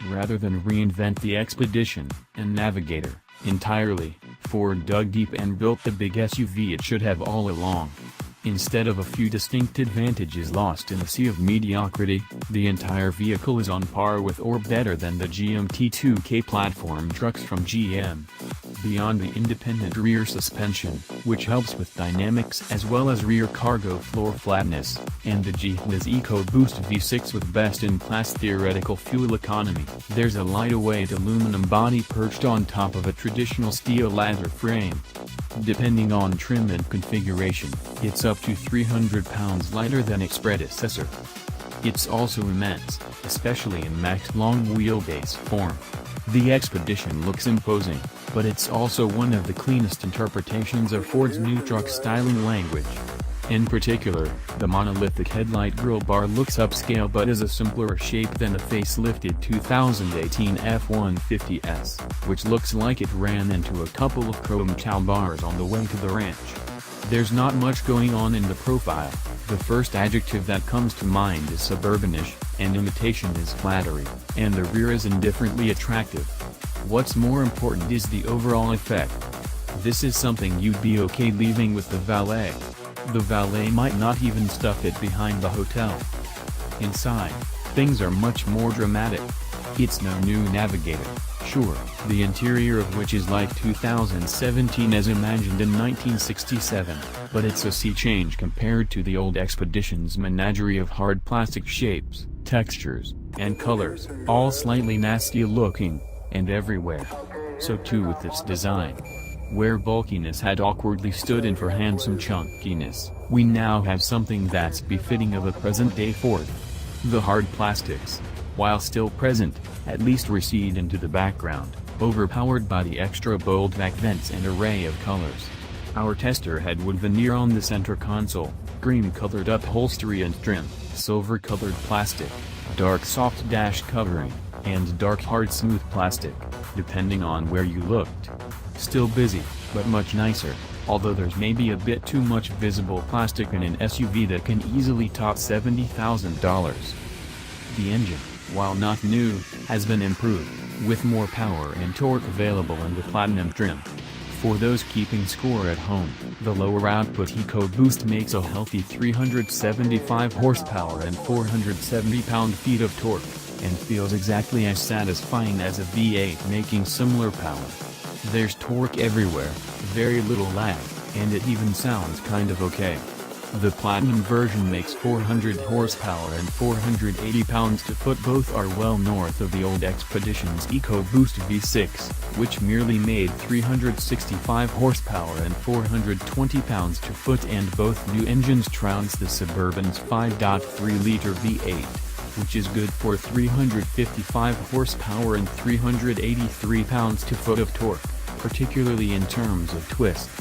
Rather than reinvent the Expedition and Navigator entirely, Ford dug deep and built the big SUV it should have all along. Instead of a few distinct advantages lost in a sea of mediocrity, the entire vehicle is on par with or better than the GMT2K platform trucks from GM. Beyond the independent rear suspension, which helps with dynamics as well as rear cargo floor flatness, and the G-Wiz EcoBoost V6 with best-in-class theoretical fuel economy, there's a lightweight aluminum body perched on top of a traditional steel ladder frame. Depending on trim and configuration, it's up to 300 pounds lighter than its predecessor. It's also immense, especially in max long wheelbase form. The Expedition looks imposing, but it's also one of the cleanest interpretations of Ford's new truck styling language. In particular, the monolithic headlight grille bar looks upscale but is a simpler shape than the facelifted 2018 F-150S, which looks like it ran into a couple of chrome chow bars on the way to the ranch. There's not much going on in the profile. The first adjective that comes to mind is suburbanish, and imitation is flattery, and the rear is indifferently attractive. What's more important is the overall effect. This is something you'd be okay leaving with the valet. The valet might not even stuff it behind the hotel. Inside, things are much more dramatic. It's no new Navigator, sure, the interior of which is like 2017 as imagined in 1967, but it's a sea change compared to the old Expedition's menagerie of hard plastic shapes, textures, and colors, all slightly nasty looking, and everywhere. So too with its design. Where bulkiness had awkwardly stood in for handsome chunkiness, we now have something that's befitting of a present-day Ford. The hard plastics, while still present, at least recede into the background, overpowered by the extra bold back vents and array of colors. Our tester had wood veneer on the center console, cream-colored upholstery and trim, silver-colored plastic, dark soft dash covering, and dark hard smooth plastic, depending on where you looked. Still busy, but much nicer, although there's maybe a bit too much visible plastic in an SUV that can easily top $70,000. The engine, while not new, has been improved, with more power and torque available in the Platinum trim. For those keeping score at home, the lower output EcoBoost makes a healthy 375 horsepower and 470 pound-feet of torque, and feels exactly as satisfying as a V8 making similar power. There's torque everywhere, very little lag, and it even sounds kind of okay. The Platinum version makes 400 horsepower and 480 pounds-to-foot. Both are well north of the old Expedition's EcoBoost V6, which merely made 365 horsepower and 420 pounds-to-foot, and both new engines trounce the Suburban's 5.3-liter V8, which is good for 355 horsepower and 383 pounds-to-foot of torque, particularly in terms of twists.